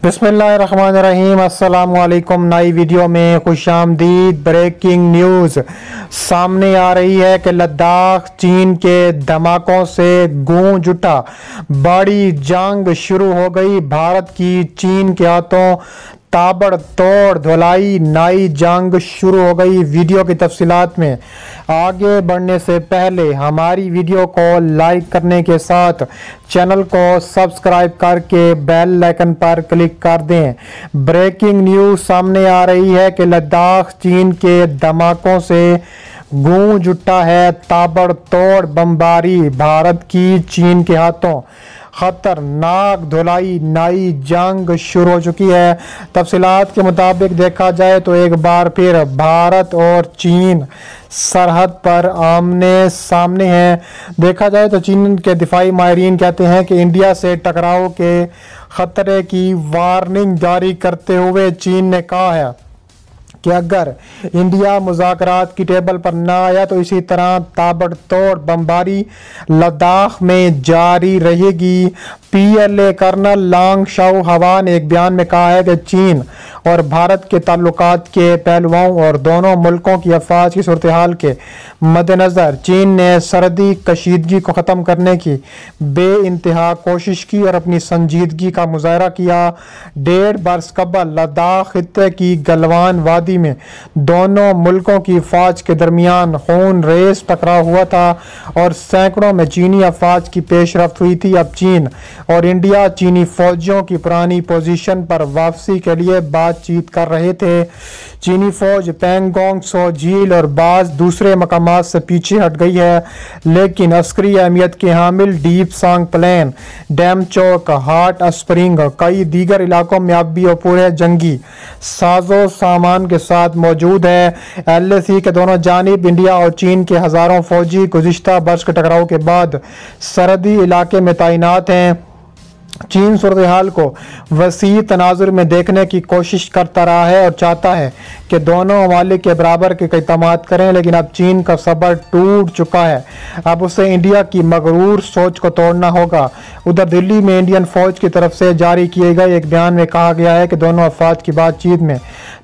बिस्मिल्लाहिर्रहमानिर्रहीम। अस्सलाम वालेकुम। नई वीडियो में खुशामदीद। ब्रेकिंग न्यूज़ सामने आ रही है कि लद्दाख चीन के धमाकों से गूंज उठा, बड़ी जंग शुरू हो गई। भारत की चीन के हाथों ताबड़तोड़ धुलाई, नई जंग शुरू हो गई। वीडियो की तफसीलात में आगे बढ़ने से पहले हमारी वीडियो को लाइक करने के साथ चैनल को सब्सक्राइब करके बेल आइकन पर क्लिक कर दें। ब्रेकिंग न्यूज़ सामने आ रही है कि लद्दाख चीन के धमाकों से गूंज उठा है, ताबड़तोड़ बमबारी। भारत की चीन के हाथों खतरनाक धुलाई, नई जंग शुरू हो चुकी है। तफसीलात के मुताबिक देखा जाए तो एक बार फिर भारत और चीन सरहद पर आमने सामने हैं। देखा जाए तो चीन के दिफाई माहिरीन कहते हैं कि इंडिया से टकराव के खतरे की वार्निंग जारी करते हुए चीन ने कहा है कि अगर इंडिया मुज़ाकरात की टेबल पर न आया तो इसी तरह ताबड़तोड़ बमबारी लद्दाख में जारी रहेगी। पीएलए कर्नल लांग शाओ हवा ने एक बयान में कहा है कि चीन और भारत के ताल्लुकात के पहलुओं और दोनों मुल्कों की अफवाज की सूरत हाल के मद्देनज़र चीन ने सरहदी कशीदगी को ख़त्म करने की बेइंतहा कोशिश की और अपनी संजीदगी का मुजाहरा किया। 1.5 बरस कबल लद्दाख खित्ते की गलवान वादी में दोनों मुल्कों की अफवाज के दरमियान खून रेस टकराव हुआ था और सैकड़ों में चीनी अफवाज की पेशरफ्त हुई थी। अब चीन और इंडिया चीनी फौजियों की पुरानी पोजीशन पर वापसी के लिए बातचीत कर रहे थे। चीनी फौज पैंगोंग सो झील और बाज दूसरे मकामात से पीछे हट गई है, लेकिन अस्करी अहमियत के हामिल डीप सांग प्लेन, डैम चौक, हाट स्प्रिंग और कई दीगर इलाकों में अब भी पूरे जंगी साजो सामान के साथ मौजूद है। LAC के दोनों जानिब इंडिया और चीन के हजारों फौजी गुज़िश्ता बरस के टकराव के बाद सरहदी इलाके में तैनात हैं। चीन सूरत हाल को वसी तनाजुर में देखने की कोशिश करता रहा है और चाहता है कि दोनों ममालिक के बराबर के इक़दाम करें, लेकिन अब चीन का सब्र टूट चुका है। अब उसे इंडिया की मगरूर सोच को तोड़ना होगा। उधर दिल्ली में इंडियन फौज की तरफ से जारी किए गए एक बयान में कहा गया है कि दोनों अफवाज की बातचीत में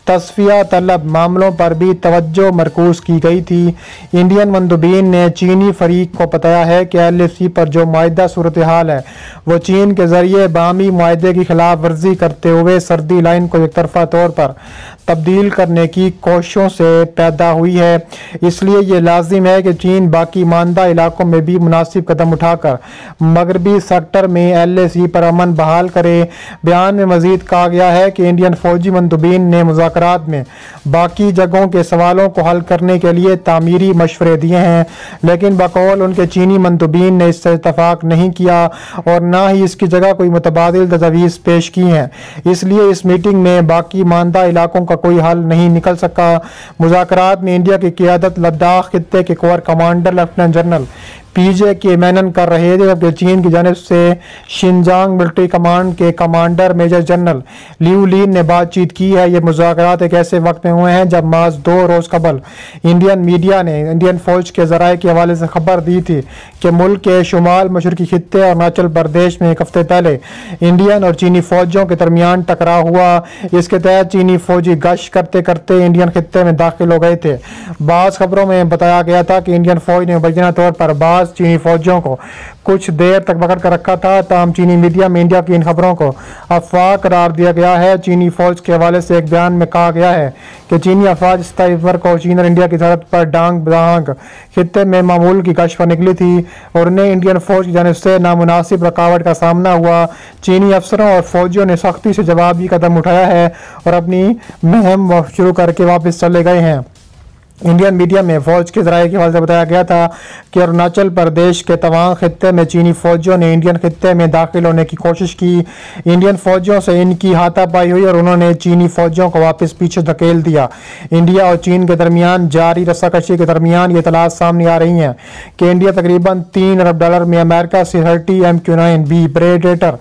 तस्फिया तलब मामलों पर भी तवज्जो मरकूज की गई थी। इंडियन मंदुबीन ने चीनी फरीक को बताया है कि LAC पर जो मुआहिदा सूरत हाल है वो चीन के जरिए बामी मुआहिदे की खिलाफ वर्जी करते हुए सर्दी लाइन को एक तरफा तौर पर तब्दील करने की कोशिशों से पैदा हुई है। इसलिए ये लाजिम है कि चीन बाकी मानदा इलाकों में भी मुनासिब कदम उठाकर मगरबी सेक्टर में LAC पर अमन बहाल करे। बयान में मजीद कहा गया है कि इंडियन फौजी मंदुबीन ने मुज़ाकरात में बाकी जगहों के सवालों को हल करने के लिए तामीरी मशवरे दिए हैं, लेकिन बकौल उनके चीनी मंदुबीन ने इससे इत्तफाक नहीं किया और ना ही इसकी जगह कोई मुतबादिल तजवीज़ पेश की हैं। इसलिए इस मीटिंग में बाकी मानदा इलाकों का कोई हल नहीं निकल सका। मुज़ाकरात में इंडिया की क़ियादत लद्दाख खित्ते के core commander lieutenant general PJ के मैनन कर रहे थे, जबकि चीन की जानिब से शिनजांग मिलिट्री कमांड के कमांडर मेजर जनरल लियू लीन ने बातचीत की है। ये मुज़ाकरात एक ऐसे वक्त में हुए हैं जब माज 2 रोज़ कबल इंडियन मीडिया ने इंडियन फौज के ज़राए के हवाले से खबर दी थी कि मुल्क के शुमाल मशरकी खित्ते और अरुणाचल प्रदेश में एक हफ्ते पहले इंडियन और चीनी फौजियों के दरमियान टकराव हुआ। इसके तहत चीनी फौजी गश्त करते करते इंडियन खित्ते में दाखिल हो गए थे। बाज़ खबरों में बताया गया था कि इंडियन फौज ने मुबैना तौर पर बाज़ चीनी फौजियों को कुछ देर तक पकड़ कर रखा था। ताहम चीनी मीडिया में इंडिया की इन खबरों को अफवाह करार दिया गया है। चीनी फौज के हवाले से एक बयान में कहा गया है कि चीनी अफवाज 27 फरवरी को चीन और इंडिया की सरहद पर डांग बदांग खित्ते में मामूल की गश्त पर निकली थी और उन्हें इंडियन फौज की जानिब से नामुनासिब रुकावट का सामना हुआ। चीनी अफसरों और फौजियों ने सख्ती से जवाबी कदम उठाया है और अपनी मुहिम शुरू करके वापस चले गए हैं। इंडियन मीडिया में फौज के ज़राए के हवाले से बताया गया था कि अरुणाचल प्रदेश के तवांग खित्ते में चीनी फौजियों ने इंडियन खित्ते में दाखिल होने की कोशिश की। इंडियन फौजियों से इनकी हाथापाई हुई और उन्होंने चीनी फौजियों को वापस पीछे धकेल दिया। इंडिया और चीन के दरमियान जारी रस्साकशी के दरमियान ये इतलात सामने आ रही हैं कि इंडिया तकरीबन $3 अरब में अमेरिका से 30 MQ-9B प्रेडेटर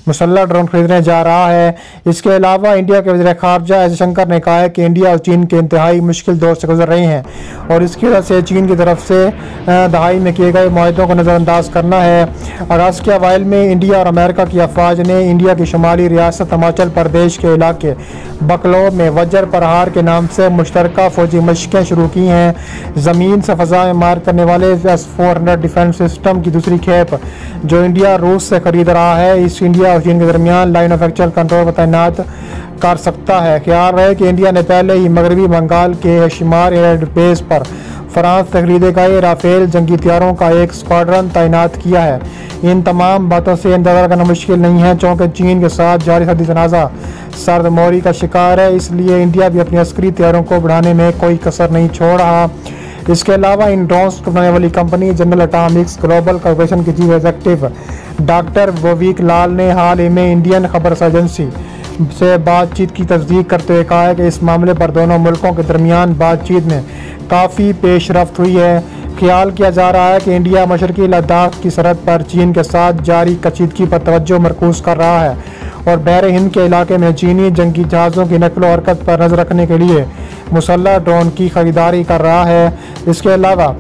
मुसल्लह ड्रोन खरीदने जा रहा है। इसके अलावा इंडिया के वज़ीर ख़ारजा एस जयशंकर ने कहा है कि इंडिया और चीन के इंतहाई मुश्किल दौर से गुजर रहे हैं और इसकी वजह से चीन की तरफ से दहाई में किए गए माहदों को नज़रअंदाज करना है। अगस्त के अवाइल में इंडिया और अमेरिका की अफवाज ने इंडिया की शुमाली रियासत हिमाचल प्रदेश के इलाके बकलो में वज्र प्रहार के नाम से मुश्तरका फौजी मशक़ें शुरू की हैं। ज़मीन से फ़ज़ा में मार करने वाले S-400 डिफेंस सिस्टम की दूसरी खेप जो इंडिया रूस से खरीद रहा है, ईस्ट इंडिया और चीन के दरमियान लाइन ऑफ एक्चुअल कंट्रोल पर तैनात कर सकता है। ख्याल रहे कि इंडिया ने पहले ही मगरबी बंगाल के शिमार एयर बेस पर फ्रांस से खरीदे गए राफेल जंगी हथियारों का एक स्क्वाड्रन तैनात किया है। इन तमाम बातों से अंदाजा करना मुश्किल नहीं है चूँकि चीन के साथ जारी सर्दी तनाज़ा सर्दमौरी का शिकार है, इसलिए इंडिया भी अपनी अस्करी हथियारों को बढ़ाने में कोई कसर नहीं छोड़ रहा। इसके अलावा इन ड्रोन्स को बनाने वाली company general Atomics global corporation के चीफ एग्जीक्यूटिव डॉक्टर वोविक लाल ने हाल ही में इंडियन खबर एजेंसी से बातचीत की तस्दीक करते हुए कहा है कि इस मामले पर दोनों मुल्कों के दरमियान बातचीत में काफ़ी पेशरफ्त हुई है। ख्याल किया जा रहा है कि इंडिया मशरकी लद्दाख की सरहद पर चीन के साथ जारी कशीदगी पर तवज्जो मरकूज़ कर रहा है और बहर हिंद के इलाके में चीनी जंगी जहाज़ों की नकलो हरकत पर नज़र रखने के लिए मुसल्लह ड्रोन की खरीदारी कर रहा है। इसके अलावा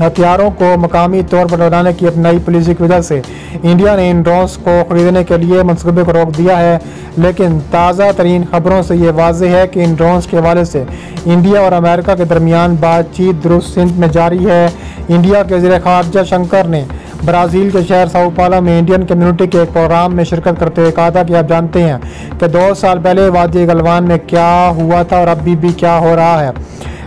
हथियारों को मकामी तौर पर बनाने की अपनी नई पॉलिसी की वजह से इंडिया ने इन ड्रोन्स को खरीदने के लिए मनसूबे को रोक दिया है, लेकिन ताज़ा तरीन खबरों से ये वाज़ेह है कि इन ड्रोन्स के हवाले से इंडिया और अमेरिका के दरमियान बातचीत दुरुस्त सिंध में जारी है। इंडिया के वज़ीर ख़ारजा शंकर ने ब्राज़ील के शहर साओ पाउलो में इंडियन कम्युनिटी के एक प्रोग्राम में शिरकत करते हुए कहा था कि आप जानते हैं कि 2 साल पहले वादी गलवान में क्या हुआ था और अभी भी क्या हो रहा है।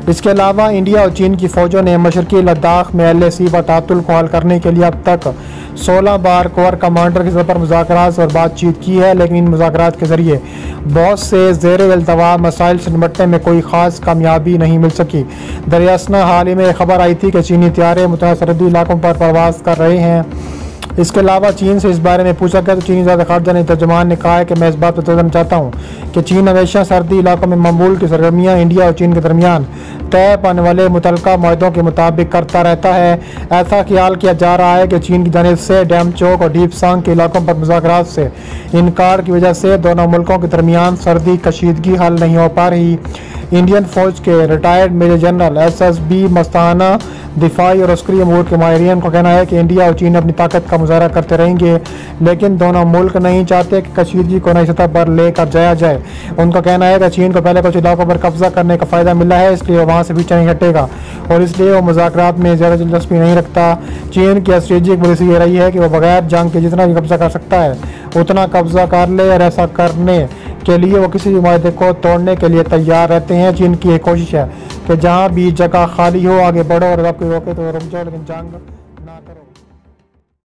इसके अलावा इंडिया और चीन की फ़ौजों ने मशरकी लद्दाख में LAC पर तातुल को हल करने के लिए अब तक 16 बार कोर कमांडर की सतह पर मुज़ाकरात और बातचीत की है, लेकिन इन मुज़ाकरात के ज़रिए बहुत से ज़ेर इल्तवा मसाइल से निपटने में कोई ख़ास कामयाबी नहीं मिल सकी। दरियासना हाल ही में खबर आई थी कि चीनी तैयारे मुतअद्दिद सरहदी इलाकों पर परवाज़ कर रहे हैं। इसके अलावा चीन से इस बारे में पूछा गया तो चीनी ज़ाहिर ख़ारजा ने तर्जुमान ने कहा है कि मैं इस बात पर तवज्जो देना चाहता हूँ कि चीन हमेशा सरहदी इलाकों में मामूल की सरगर्मियाँ इंडिया और चीन के दरमियान तय पाने वाले मुतल्लिका माहदों के मुताबिक करता रहता है। ऐसा ख्याल किया जा रहा है कि चीन की जानिब से डैम चौक और डीप सांग के इलाकों पर मुज़ाकरात से इनकार की वजह से दोनों मुल्कों के दरमियान सर्दी कशीदगी हल नहीं हो पा रही। इंडियन फ़ौज के रिटायर्ड मेजर जनरल SSB मस्ताना दिफाई और अस्करी अमूर के माहिरीन का कहना है कि इंडिया और चीन अपनी ताकत का मुजाहरा करते रहेंगे, लेकिन दोनों मुल्क नहीं चाहते कि कशीदगी को नई सतह पर लेकर जाया जाए। उनका कहना है कि चीन को पहले कुछ इलाकों पर कब्जा करने का फ़ायदा मिला है, इसलिए वहाँ से पीछे नहीं हटेगा और इसलिए वो मुज़ाकरात में ज़्यादा दिलचस्पी नहीं रखता। चीन की स्ट्रेटेजिक पॉलिसी ये रही है कि वह बगैर जंग के जितना भी कब्जा कर सकता है उतना कब्जा कर ले, और ऐसा करने के लिए वो किसी भी माहदे को तोड़ने के लिए तैयार रहते हैं। चीन की एक कोशिश है कि जहाँ भी जगह खाली हो आगे बढ़ो और आपको रोके तो रुक जाओ, लेकिन जंग ना करो।